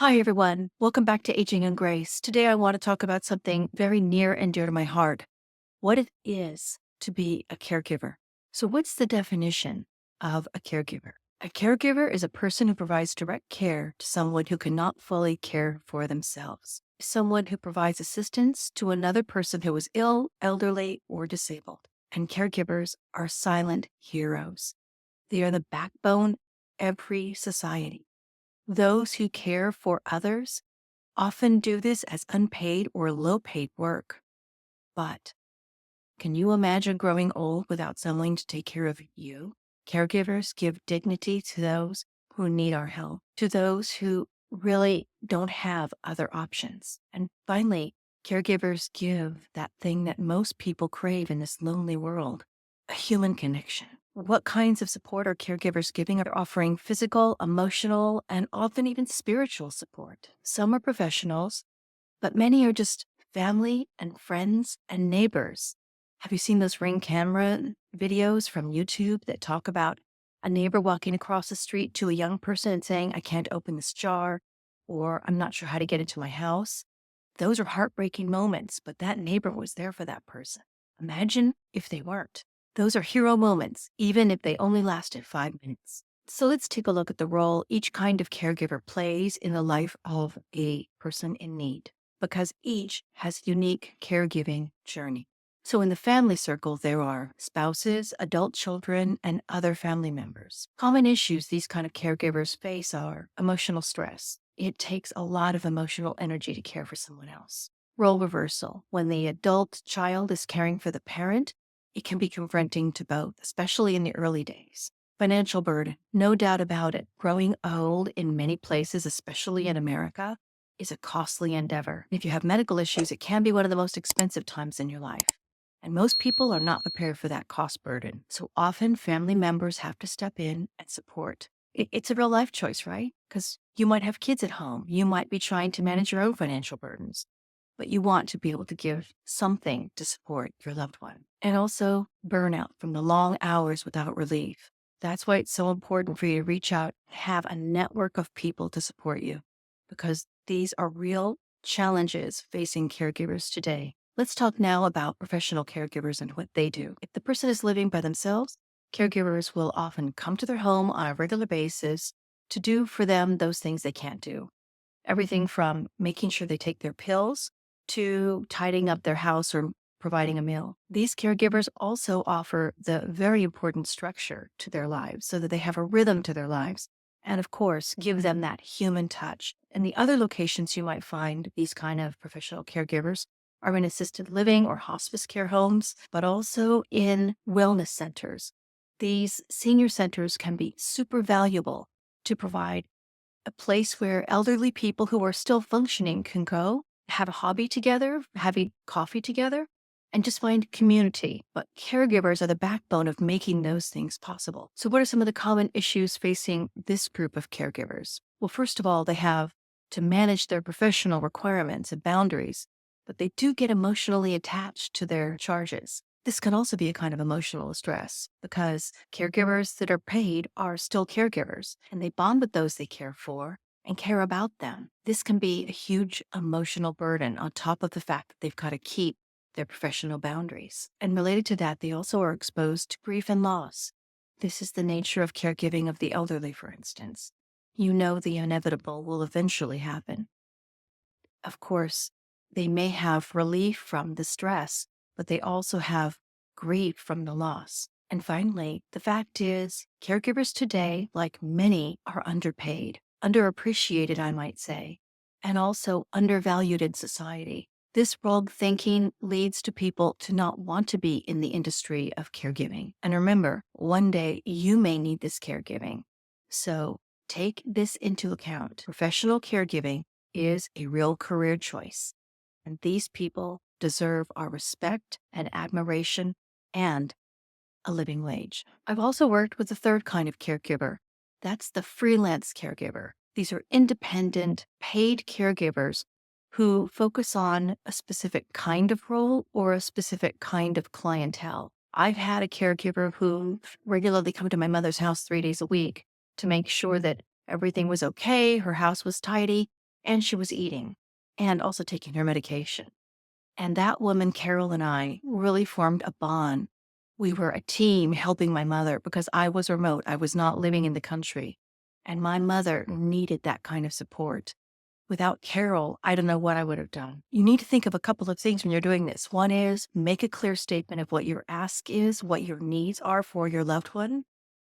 Hi, everyone. Welcome back to Aging and Grace. Today, I want to talk about something very near and dear to my heart, what it is to be a caregiver. So, what's the definition of a caregiver? A caregiver is a person who provides direct care to someone who cannot fully care for themselves, someone who provides assistance to another person who is ill, elderly, or disabled. And caregivers are silent heroes. They are the backbone of every society. Those who care for others often do this as unpaid or low paid work. But can you imagine growing old without someone to take care of you? Caregivers give dignity to those who need our help, to those who really don't have other options. And finally, caregivers give that thing that most people crave in this lonely world, a human connection. What kinds of support are caregivers giving? Are offering physical, emotional, and often even spiritual support. Some are professionals, but many are just family and friends and neighbors. Have you seen those Ring camera videos from YouTube that talk about a neighbor walking across the street to a young person and saying, "I can't open this jar," or "I'm not sure how to get into my house"? Those are heartbreaking moments, but that neighbor was there for that person. Imagine if they weren't. Those are hero moments, even if they only lasted 5 minutes. So let's take a look at the role each kind of caregiver plays in the life of a person in need, because each has a unique caregiving journey. So in the family circle, there are spouses, adult children, and other family members. Common issues these kind of caregivers face are emotional stress. It takes a lot of emotional energy to care for someone else. Role reversal. When the adult child is caring for the parent, it can be confronting to both, especially in the early days. Financial burden. No doubt about it. Growing old in many places, especially in America, is a costly endeavor. If you have medical issues, it can be one of the most expensive times in your life. And most people are not prepared for that cost burden. So often family members have to step in and support. It's a real life choice, right? Because you might have kids at home. You might be trying to manage your own financial burdens, but you want to be able to give something to support your loved one. And also burnout from the long hours without relief. That's why it's so important for you to reach out, have a network of people to support you, because these are real challenges facing caregivers today. Let's talk now about professional caregivers and what they do. If the person is living by themselves, caregivers will often come to their home on a regular basis to do for them those things they can't do. Everything from making sure they take their pills to tidying up their house or providing a meal. These caregivers also offer the very important structure to their lives so that they have a rhythm to their lives. And of course, give them that human touch. And the other locations you might find these kind of professional caregivers are in assisted living or hospice care homes, but also in wellness centers. These senior centers can be super valuable to provide a place where elderly people who are still functioning can go, have a hobby together, having coffee together, and just find community. But caregivers are the backbone of making those things possible. So, what are some of the common issues facing this group of caregivers? Well, first of all, they have to manage their professional requirements and boundaries, but they do get emotionally attached to their charges. This can also be a kind of emotional stress because caregivers that are paid are still caregivers and they bond with those they care for and care about them. This can be a huge emotional burden on top of the fact that they've got to keep their professional boundaries. And related to that, they also are exposed to grief and loss. This is the nature of caregiving of the elderly, for instance. You know the inevitable will eventually happen. Of course, they may have relief from the stress, but they also have grief from the loss. And finally, the fact is, caregivers today, like many, are underpaid, underappreciated, I might say, and also undervalued in society. This rogue thinking leads to people to not want to be in the industry of caregiving. And remember, one day you may need this caregiving. So take this into account. Professional caregiving is a real career choice. And these people deserve our respect and admiration and a living wage. I've also worked with the third kind of caregiver. That's the freelance caregiver. These are independent, paid caregivers who focus on a specific kind of role or a specific kind of clientele. I've had a caregiver who regularly come to my mother's house 3 days a week to make sure that everything was okay, her house was tidy, and she was eating and also taking her medication. And that woman, Carol, and I really formed a bond. We were a team helping my mother because I was remote. I was not living in the country. And my mother needed that kind of support. Without Carol, I don't know what I would have done. You need to think of a couple of things when you're doing this. One is make a clear statement of what your ask is, what your needs are for your loved one.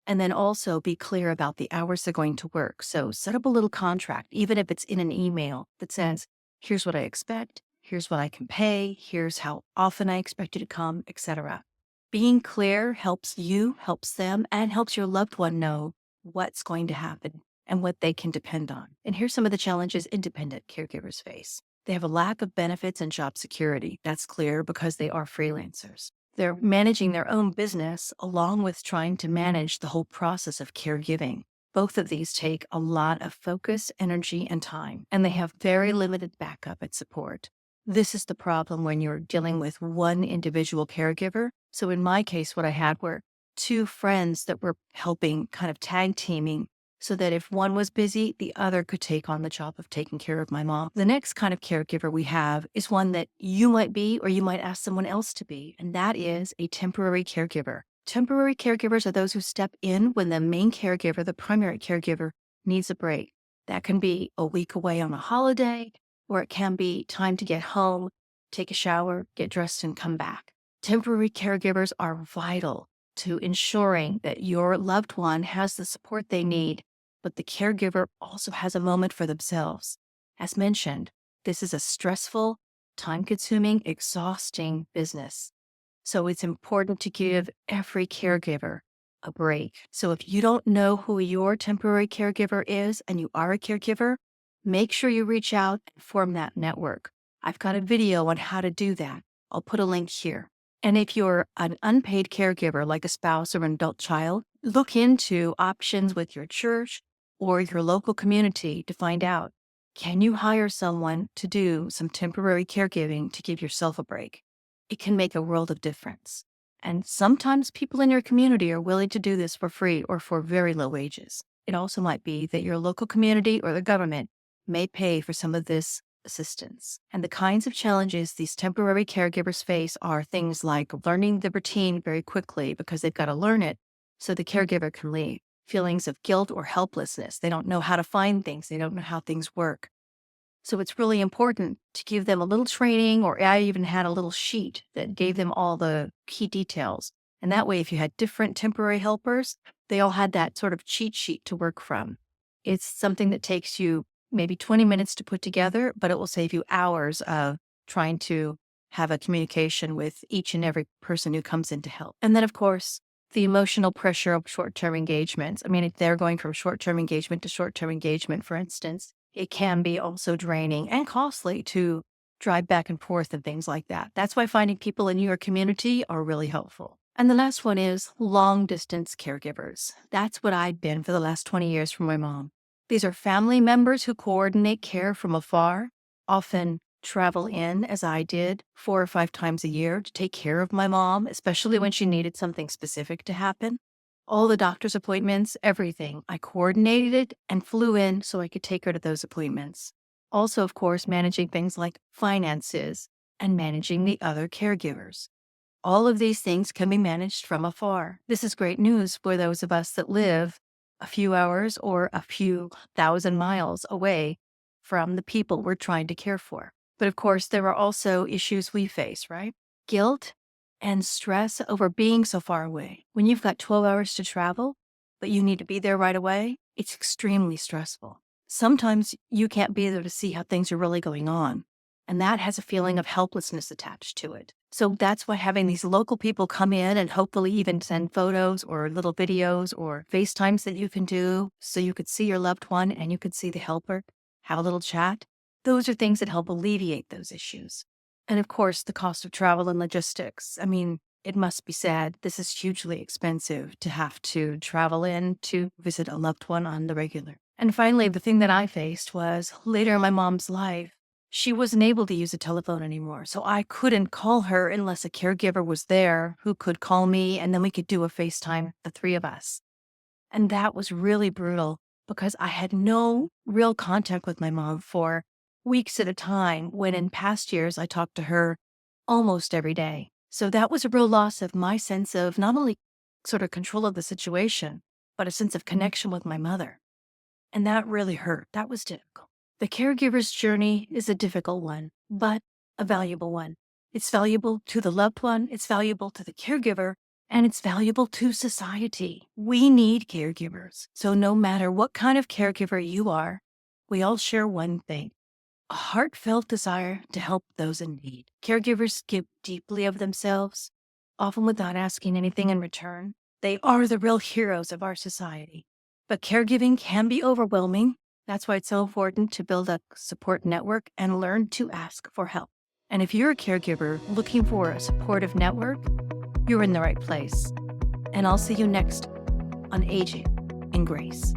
And then also be clear about the hours they're going to work. So set up a little contract, even if it's in an email that says, here's what I expect, here's what I can pay, here's how often I expect you to come, etc. Being clear helps you, helps them, and helps your loved one know what's going to happen and what they can depend on. And here's some of the challenges independent caregivers face. They have a lack of benefits and job security. That's clear because they are freelancers. They're managing their own business along with trying to manage the whole process of caregiving. Both of these take a lot of focus, energy, and time, and they have very limited backup and support. This is the problem when you're dealing with one individual caregiver. So in my case, what I had were two friends that were helping kind of tag teaming so that if one was busy, the other could take on the job of taking care of my mom. The next kind of caregiver we have is one that you might be, or you might ask someone else to be, and that is a temporary caregiver. Temporary caregivers are those who step in when the main caregiver, the primary caregiver, needs a break. That can be a week away on a holiday, or it can be time to get home, take a shower, get dressed, and come back. Temporary caregivers are vital to ensuring that your loved one has the support they need, but the caregiver also has a moment for themselves. As mentioned, this is a stressful, time-consuming, exhausting business. So it's important to give every caregiver a break. So if you don't know who your temporary caregiver is and you are a caregiver, make sure you reach out and form that network. I've got a video on how to do that. I'll put a link here. And if you're an unpaid caregiver, like a spouse or an adult child, look into options with your church or your local community to find out, can you hire someone to do some temporary caregiving to give yourself a break? It can make a world of difference. And sometimes people in your community are willing to do this for free or for very low wages. It also might be that your local community or the government may pay for some of this assistance. And the kinds of challenges these temporary caregivers face are things like learning the routine very quickly because they've got to learn it so the caregiver can leave. Feelings of guilt or helplessness. They don't know how to find things. They don't know how things work. So it's really important to give them a little training, or I even had a little sheet that gave them all the key details. And that way, if you had different temporary helpers, they all had that sort of cheat sheet to work from. It's something that takes you maybe 20 minutes to put together, but it will save you hours of trying to have a communication with each and every person who comes in to help. And then, of course, the emotional pressure of short-term engagements. I mean, if they're going from short-term engagement to short-term engagement, for instance, it can be also draining and costly to drive back and forth and things like that. That's why finding people in your community are really helpful. And the last one is long-distance caregivers. That's what I've been for the last 20 years for my mom. These are family members who coordinate care from afar, often travel in, as I did, 4 or 5 times a year to take care of my mom, especially when she needed something specific to happen. All the doctor's appointments, everything. I coordinated it and flew in so I could take her to those appointments. Also, of course, managing things like finances and managing the other caregivers. All of these things can be managed from afar. This is great news for those of us that live a few hours or a few thousand miles away from the people we're trying to care for. But of course, there are also issues we face, right? Guilt and stress over being so far away. When you've got 12 hours to travel, but you need to be there right away, it's extremely stressful. Sometimes you can't be there to see how things are really going on, and that has a feeling of helplessness attached to it. So that's why having these local people come in and hopefully even send photos or little videos or FaceTimes that you can do so you could see your loved one and you could see the helper, have a little chat. Those are things that help alleviate those issues. And of course, the cost of travel and logistics. I mean, it must be said, this is hugely expensive to have to travel in to visit a loved one on the regular. And finally, the thing that I faced was later in my mom's life, she wasn't able to use a telephone anymore. So I couldn't call her unless a caregiver was there who could call me, and then we could do a FaceTime, the three of us. And that was really brutal because I had no real contact with my mom for weeks at a time, when in past years I talked to her almost every day. So that was a real loss of my sense of not only sort of control of the situation, but a sense of connection with my mother. And that really hurt. That was difficult. The caregiver's journey is a difficult one, but a valuable one. It's valuable to the loved one, it's valuable to the caregiver, and it's valuable to society. We need caregivers. So, no matter what kind of caregiver you are, we all share one thing: a heartfelt desire to help those in need. Caregivers give deeply of themselves, often without asking anything in return. They are the real heroes of our society. But caregiving can be overwhelming. That's why it's so important to build a support network and learn to ask for help. And if you're a caregiver looking for a supportive network, you're in the right place. And I'll see you next on Aging in Grace.